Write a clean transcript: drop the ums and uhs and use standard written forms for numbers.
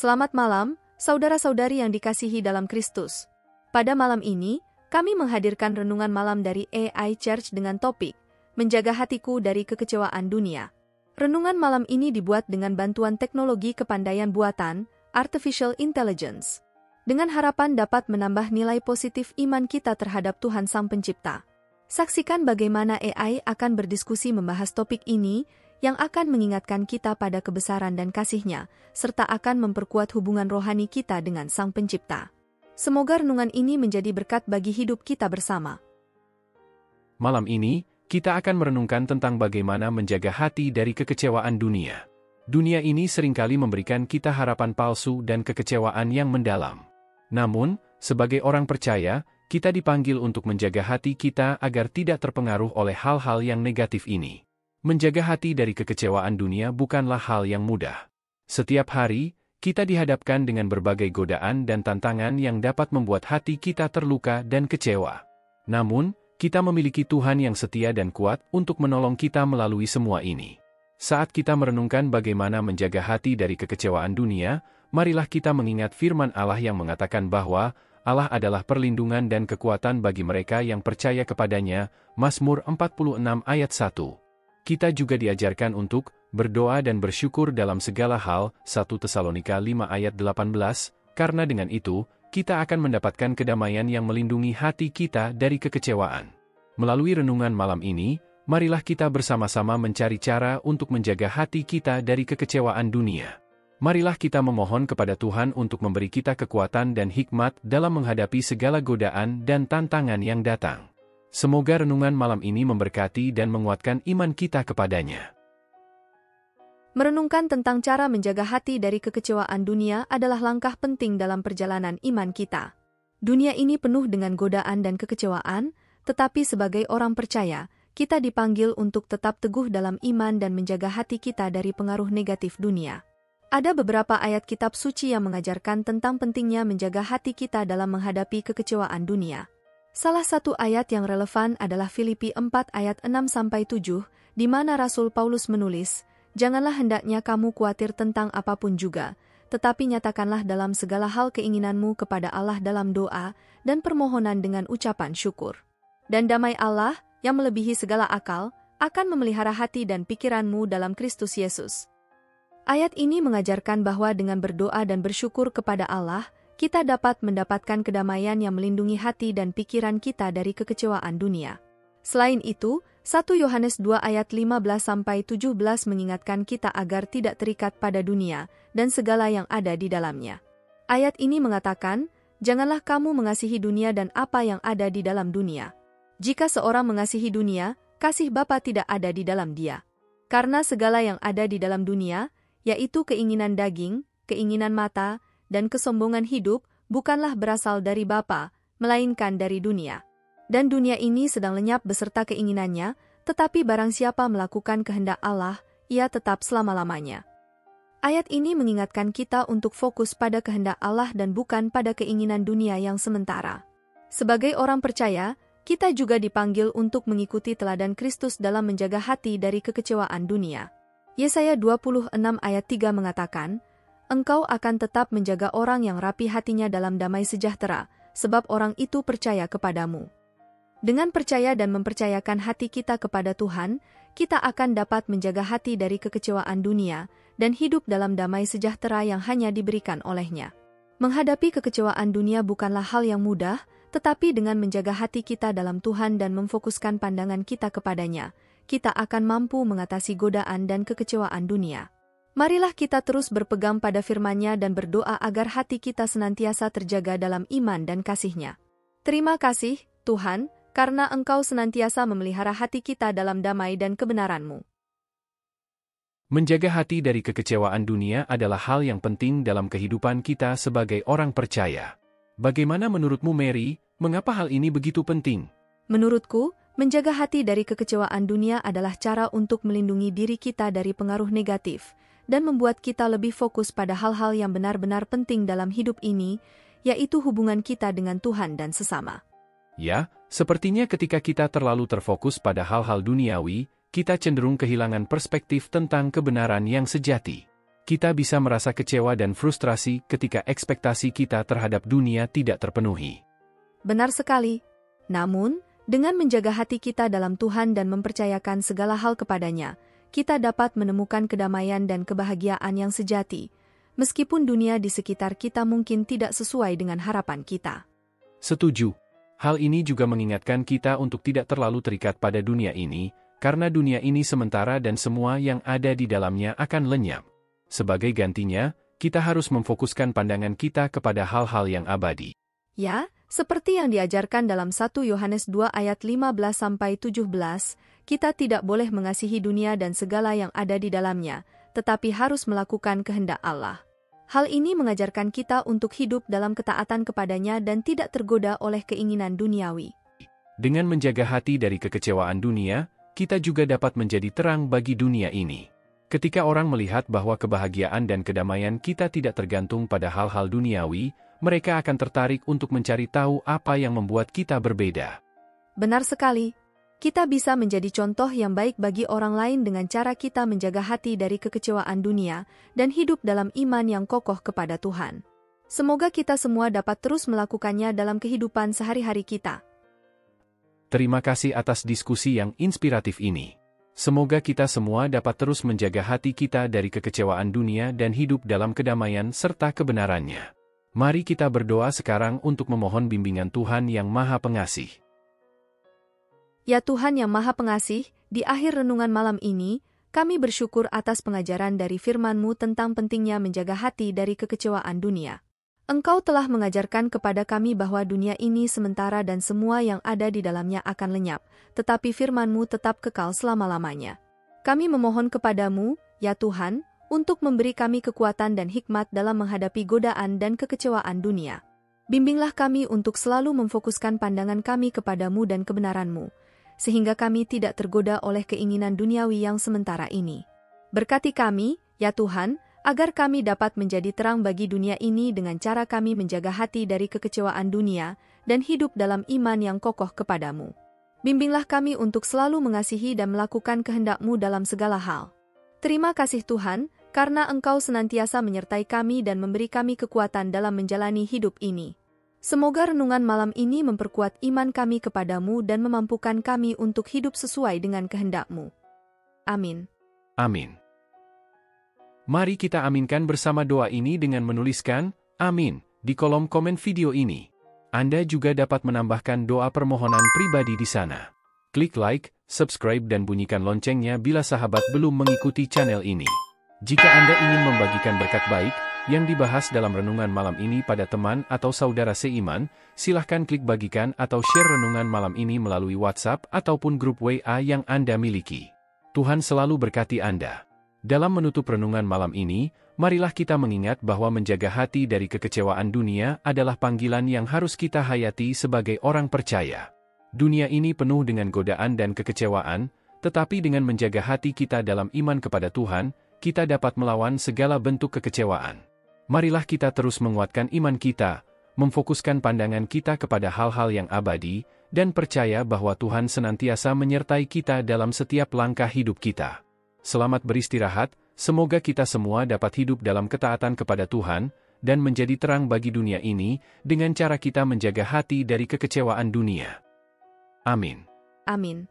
Selamat malam, saudara-saudari yang dikasihi dalam Kristus. Pada malam ini, kami menghadirkan renungan malam dari AI Church dengan topik, Menjaga Hatiku dari Kekecewaan Dunia. Renungan malam ini dibuat dengan bantuan teknologi kepandaian buatan, Artificial Intelligence, dengan harapan dapat menambah nilai positif iman kita terhadap Tuhan Sang Pencipta. Saksikan bagaimana AI akan berdiskusi membahas topik ini, yang akan mengingatkan kita pada kebesaran dan kasih-Nya, serta akan memperkuat hubungan rohani kita dengan Sang Pencipta. Semoga renungan ini menjadi berkat bagi hidup kita bersama. Malam ini, kita akan merenungkan tentang bagaimana menjaga hati dari kekecewaan dunia. Dunia ini seringkali memberikan kita harapan palsu dan kekecewaan yang mendalam. Namun, sebagai orang percaya, kita dipanggil untuk menjaga hati kita agar tidak terpengaruh oleh hal-hal yang negatif ini. Menjaga hati dari kekecewaan dunia bukanlah hal yang mudah. Setiap hari, kita dihadapkan dengan berbagai godaan dan tantangan yang dapat membuat hati kita terluka dan kecewa. Namun, kita memiliki Tuhan yang setia dan kuat untuk menolong kita melalui semua ini. Saat kita merenungkan bagaimana menjaga hati dari kekecewaan dunia, marilah kita mengingat firman Allah yang mengatakan bahwa Allah adalah perlindungan dan kekuatan bagi mereka yang percaya kepadanya, Mazmur 46 ayat 1. Kita juga diajarkan untuk berdoa dan bersyukur dalam segala hal, 1 Tesalonika 5 ayat 18, karena dengan itu, kita akan mendapatkan kedamaian yang melindungi hati kita dari kekecewaan. Melalui renungan malam ini, marilah kita bersama-sama mencari cara untuk menjaga hati kita dari kekecewaan dunia. Marilah kita memohon kepada Tuhan untuk memberi kita kekuatan dan hikmat dalam menghadapi segala godaan dan tantangan yang datang. Semoga renungan malam ini memberkati dan menguatkan iman kita kepadanya. Merenungkan tentang cara menjaga hati dari kekecewaan dunia adalah langkah penting dalam perjalanan iman kita. Dunia ini penuh dengan godaan dan kekecewaan, tetapi sebagai orang percaya, kita dipanggil untuk tetap teguh dalam iman dan menjaga hati kita dari pengaruh negatif dunia. Ada beberapa ayat kitab suci yang mengajarkan tentang pentingnya menjaga hati kita dalam menghadapi kekecewaan dunia. Salah satu ayat yang relevan adalah Filipi 4 ayat 6-7, di mana Rasul Paulus menulis, "Janganlah hendaknya kamu khawatir tentang apapun juga, tetapi nyatakanlah dalam segala hal keinginanmu kepada Allah dalam doa dan permohonan dengan ucapan syukur. Dan damai Allah, yang melebihi segala akal, akan memelihara hati dan pikiranmu dalam Kristus Yesus." Ayat ini mengajarkan bahwa dengan berdoa dan bersyukur kepada Allah, kita dapat mendapatkan kedamaian yang melindungi hati dan pikiran kita dari kekecewaan dunia. Selain itu, 1 Yohanes 2 ayat 15-17 mengingatkan kita agar tidak terikat pada dunia dan segala yang ada di dalamnya. Ayat ini mengatakan, "Janganlah kamu mengasihi dunia dan apa yang ada di dalam dunia. Jika seorang mengasihi dunia, kasih Bapa tidak ada di dalam dia. Karena segala yang ada di dalam dunia, yaitu keinginan daging, keinginan mata, dan kesombongan hidup, bukanlah berasal dari Bapa, melainkan dari dunia. Dan dunia ini sedang lenyap beserta keinginannya, tetapi barang siapa melakukan kehendak Allah, ia tetap selama-lamanya." Ayat ini mengingatkan kita untuk fokus pada kehendak Allah dan bukan pada keinginan dunia yang sementara. Sebagai orang percaya, kita juga dipanggil untuk mengikuti teladan Kristus dalam menjaga hati dari kekecewaan dunia. Yesaya 26 ayat 3 mengatakan, "Engkau akan tetap menjaga orang yang rapi hatinya dalam damai sejahtera, sebab orang itu percaya kepadamu." Dengan percaya dan mempercayakan hati kita kepada Tuhan, kita akan dapat menjaga hati dari kekecewaan dunia dan hidup dalam damai sejahtera yang hanya diberikan oleh-Nya. Menghadapi kekecewaan dunia bukanlah hal yang mudah, tetapi dengan menjaga hati kita dalam Tuhan dan memfokuskan pandangan kita kepadanya, kita akan mampu mengatasi godaan dan kekecewaan dunia. Marilah kita terus berpegang pada firman-Nya dan berdoa agar hati kita senantiasa terjaga dalam iman dan kasih-Nya. Terima kasih, Tuhan, karena Engkau senantiasa memelihara hati kita dalam damai dan kebenaran-Mu. Menjaga hati dari kekecewaan dunia adalah hal yang penting dalam kehidupan kita sebagai orang percaya. Bagaimana menurutmu, Mary, mengapa hal ini begitu penting? Menurutku, menjaga hati dari kekecewaan dunia adalah cara untuk melindungi diri kita dari pengaruh negatif, dan membuat kita lebih fokus pada hal-hal yang benar-benar penting dalam hidup ini, yaitu hubungan kita dengan Tuhan dan sesama. Ya, sepertinya ketika kita terlalu terfokus pada hal-hal duniawi, kita cenderung kehilangan perspektif tentang kebenaran yang sejati. Kita bisa merasa kecewa dan frustrasi ketika ekspektasi kita terhadap dunia tidak terpenuhi. Benar sekali. Namun, dengan menjaga hati kita dalam Tuhan dan mempercayakan segala hal kepadanya, kita dapat menemukan kedamaian dan kebahagiaan yang sejati, meskipun dunia di sekitar kita mungkin tidak sesuai dengan harapan kita. Setuju. Hal ini juga mengingatkan kita untuk tidak terlalu terikat pada dunia ini, karena dunia ini sementara dan semua yang ada di dalamnya akan lenyap. Sebagai gantinya, kita harus memfokuskan pandangan kita kepada hal-hal yang abadi. Ya, seperti yang diajarkan dalam 1 Yohanes 2 ayat 15-17, kita tidak boleh mengasihi dunia dan segala yang ada di dalamnya, tetapi harus melakukan kehendak Allah. Hal ini mengajarkan kita untuk hidup dalam ketaatan kepadanya dan tidak tergoda oleh keinginan duniawi. Dengan menjaga hati dari kekecewaan dunia, kita juga dapat menjadi terang bagi dunia ini. Ketika orang melihat bahwa kebahagiaan dan kedamaian kita tidak tergantung pada hal-hal duniawi, mereka akan tertarik untuk mencari tahu apa yang membuat kita berbeda. Benar sekali. Kita bisa menjadi contoh yang baik bagi orang lain dengan cara kita menjaga hati dari kekecewaan dunia dan hidup dalam iman yang kokoh kepada Tuhan. Semoga kita semua dapat terus melakukannya dalam kehidupan sehari-hari kita. Terima kasih atas diskusi yang inspiratif ini. Semoga kita semua dapat terus menjaga hati kita dari kekecewaan dunia dan hidup dalam kedamaian serta kebenarannya. Mari kita berdoa sekarang untuk memohon bimbingan Tuhan yang Maha Pengasih. Ya Tuhan yang Maha Pengasih, di akhir renungan malam ini, kami bersyukur atas pengajaran dari firman-Mu tentang pentingnya menjaga hati dari kekecewaan dunia. Engkau telah mengajarkan kepada kami bahwa dunia ini sementara dan semua yang ada di dalamnya akan lenyap, tetapi firman-Mu tetap kekal selama-lamanya. Kami memohon kepadamu, ya Tuhan, untuk memberi kami kekuatan dan hikmat dalam menghadapi godaan dan kekecewaan dunia. Bimbinglah kami untuk selalu memfokuskan pandangan kami kepadamu dan kebenaran-Mu, sehingga kami tidak tergoda oleh keinginan duniawi yang sementara ini. Berkati kami, ya Tuhan, agar kami dapat menjadi terang bagi dunia ini dengan cara kami menjaga hati dari kekecewaan dunia dan hidup dalam iman yang kokoh kepadamu. Bimbinglah kami untuk selalu mengasihi dan melakukan kehendak-Mu dalam segala hal. Terima kasih Tuhan, karena Engkau senantiasa menyertai kami dan memberi kami kekuatan dalam menjalani hidup ini. Semoga renungan malam ini memperkuat iman kami kepadamu dan memampukan kami untuk hidup sesuai dengan kehendak-Mu. Amin. Amin. Mari kita aminkan bersama doa ini dengan menuliskan "Amin" di kolom komen video ini. Anda juga dapat menambahkan doa permohonan pribadi di sana. Klik like, subscribe dan bunyikan loncengnya bila sahabat belum mengikuti channel ini. Jika Anda ingin membagikan berkat baik yang dibahas dalam renungan malam ini pada teman atau saudara seiman, silahkan klik bagikan atau share renungan malam ini melalui WhatsApp ataupun grup WA yang Anda miliki. Tuhan selalu berkati Anda. Dalam menutup renungan malam ini, marilah kita mengingat bahwa menjaga hati dari kekecewaan dunia adalah panggilan yang harus kita hayati sebagai orang percaya. Dunia ini penuh dengan godaan dan kekecewaan, tetapi dengan menjaga hati kita dalam iman kepada Tuhan, kita dapat melawan segala bentuk kekecewaan. Marilah kita terus menguatkan iman kita, memfokuskan pandangan kita kepada hal-hal yang abadi, dan percaya bahwa Tuhan senantiasa menyertai kita dalam setiap langkah hidup kita. Selamat beristirahat, semoga kita semua dapat hidup dalam ketaatan kepada Tuhan, dan menjadi terang bagi dunia ini, dengan cara kita menjaga hati dari kekecewaan dunia. Amin. Amin.